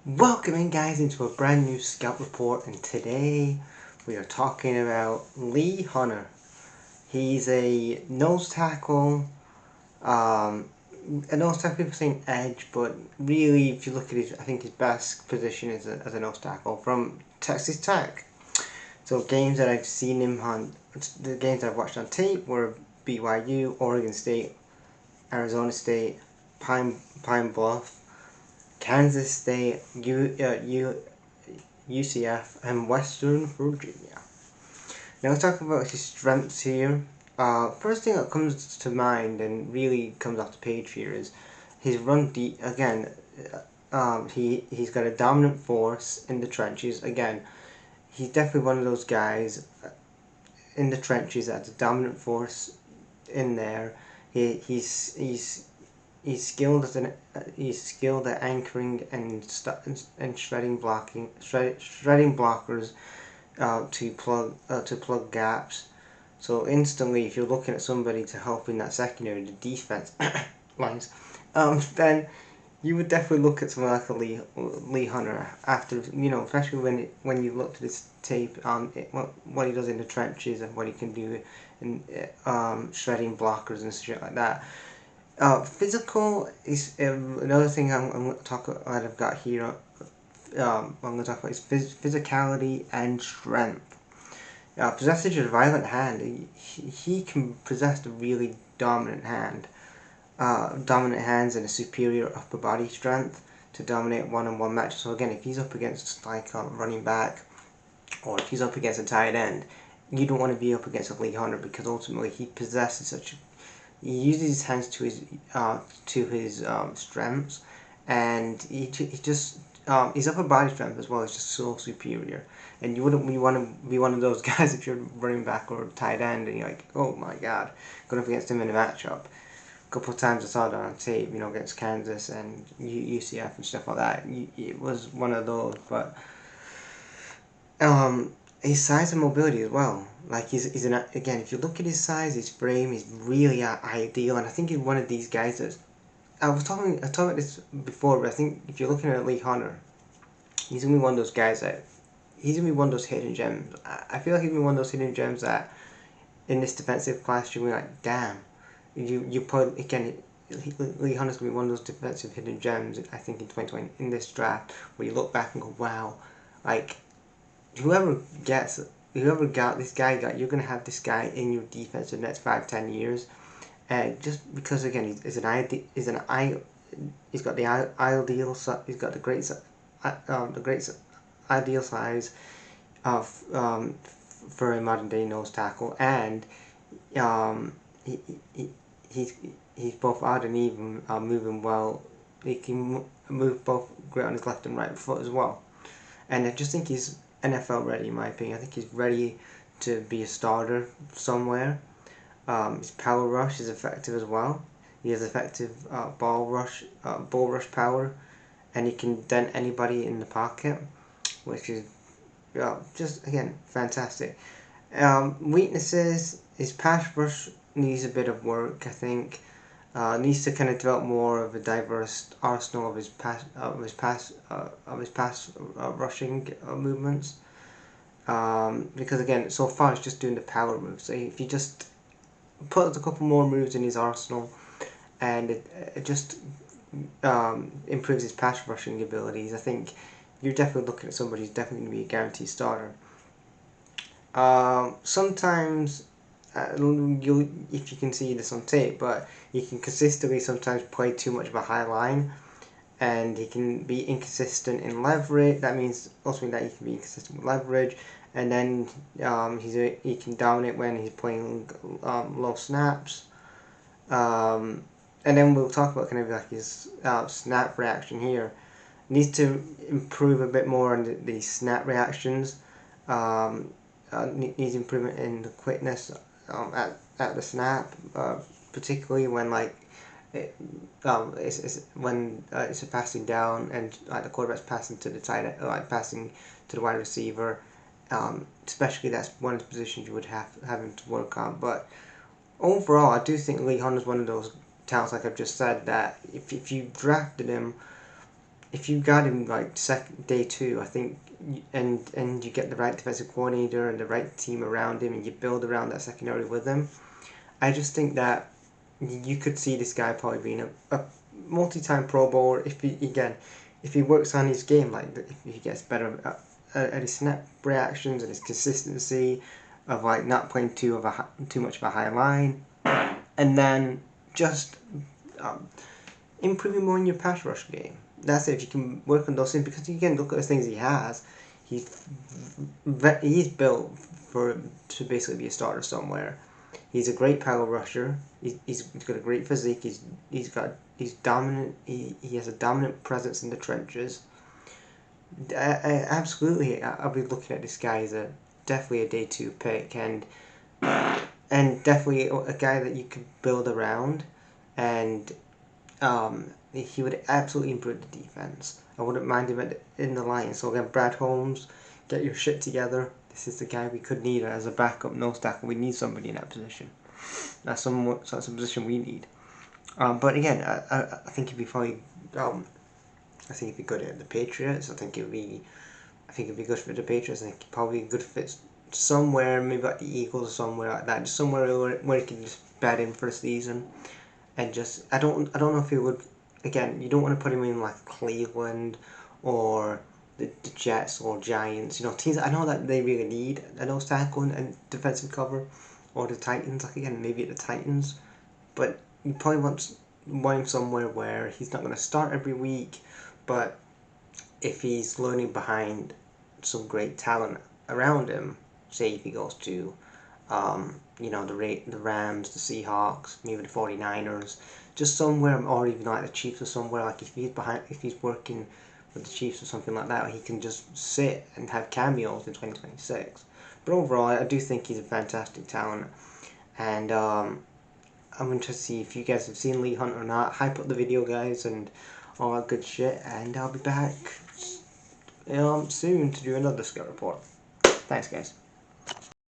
Welcome in, guys, into a brand new scout report, and today we are talking about Lee Hunter. He's a nose tackle. A nose tackle, people saying edge, but really, if you look at his, I think his best position is as a nose tackle from Texas Tech. So games that I've seen him on, the games that I've watched on tape were BYU, Oregon State, Arizona State, Pine Bluff, Kansas State, UCF, and Western Virginia. Now let's talk about his strengths here. First thing that comes to mind and really comes off the page here is his run deep. Again, he's got a dominant force in the trenches. Again, he's definitely one of those guys in the trenches that's a dominant force in there. He's skilled he's skilled at anchoring and shredding blockers to plug gaps. So instantly, if you're looking at somebody to help in that secondary, the defense lines, then you would definitely look at someone like a Lee Hunter after, especially when you looked at his tape on what he does in the trenches and what he can do in shredding blockers and shit like that. Physical is another thing I'm going to talk about. I've got here. I'm going to talk about his physicality and strength. Possesses a violent hand. He can possess a really dominant hand. Dominant hands and a superior upper body strength to dominate one-on-one matches. So again, if he's up against like a running back, or if he's up against a tight end, you don't want to be up against a Lee Hunter because ultimately he possesses such. He uses his hands to his strengths, and he just his upper body strength as well is just so superior. And you wouldn't want to be one of those guys if you're running back or tight end, and you're like, oh my god, going up against him in a matchup. A couple of times I saw that on tape, against Kansas and UCF and stuff like that. It was one of those, but his size and mobility as well. Like he's again, if you look at his size, his frame, he's really ideal, and I think he's one of these guys that I talked about this before, but I think if you're looking at Lee Hunter, he's gonna be one of those guys that he's gonna be one of those hidden gems. I feel like he's gonna be one of those hidden gems that in this defensive class you're gonna be like, damn, you put again. Lee Hunter's gonna be one of those defensive hidden gems. I think in 2020 in this draft, where you look back and go, wow, like whoever got this guy you're gonna have this guy in your defense for the next 5-10 years, and just because again he's got the ideal he's got the great ideal size of for a modern day nose tackle, and um, he, he, he's he's both odd and even, moving well. He can move both great on his left and right foot as well, and I just think he's NFL ready in my opinion. I think he's ready to be a starter somewhere. His power rush is effective as well. He has effective ball rush power, and he can dent anybody in the pocket, which is just again fantastic. Weaknesses: his pass rush needs a bit of work. I think needs to kind of develop more of a diverse arsenal of his pass rushing movements. Because again, so far it's just doing the power moves. So if you just put a couple more moves in his arsenal, and it just improves his pass rushing abilities, I think you're definitely looking at somebody who's definitely going to be a guaranteed starter. Sometimes you if you can see this on tape, but he can consistently sometimes play too much of a high line, and he can be inconsistent in leverage. That means ultimately that he can be inconsistent with leverage, and then he can dominate when he's playing low snaps. And then we'll talk about kind of like his snap reaction here. Needs to improve a bit more on the snap reactions. Needs improvement in the quickness at the snap, particularly when like it's a passing down and like the quarterback's passing to the tight end, like passing to the wide receiver. Especially that's one of the positions you would have him to work on. But overall, I do think Lee Hunter's one of those talents, like I've just said, that if you drafted him if you got him like day 2, I think, and you get the right defensive coordinator and the right team around him, and you build around that secondary with him, I just think that you could see this guy probably being a multi-time Pro Bowler if he works on his game, like if he gets better at his snap reactions and his consistency of like not playing too much of a high line, and then just improving more in your pass rush game. That's it. If you can work on those things, because you can look at the things he has. He's built to basically be a starter somewhere. He's a great power rusher. He's got a great physique. He's dominant. He has a dominant presence in the trenches. Absolutely, I'll be looking at this guy as definitely a day 2 pick, and definitely a guy that you could build around, and he would absolutely improve the defense. I wouldn't mind him in the line. So again, Brad Holmes, get your shit together. This is the guy we could need as a backup nose tackle. We need somebody in that position. That's a position we need. But again, I think he'd be probably. I think he'd be good at the Patriots. I think it'd be good for the Patriots. I think he'd probably be good fit somewhere, maybe like the Eagles or somewhere like that. Just somewhere where he can just bed in for a season, and just I don't know if he would. Again, you don't want to put him in like Cleveland or the Jets or Giants. You know, teams I know that they really need a nose tackle and defensive cover, or the Titans. Like again, maybe at the Titans, but you probably want him somewhere where he's not going to start every week, but if he's learning behind some great talent around him, say if he goes to, the Rams, the Seahawks, maybe the 49ers, just somewhere, or even like the Chiefs or somewhere, like if he's working with the Chiefs or something like that, he can just sit and have cameos in 2026. But overall, I do think he's a fantastic talent, and I'm interested to see if you guys have seen Lee Hunt or not. Hype up the video, guys, and all that good shit, and I'll be back soon to do another scout report. Thanks, guys.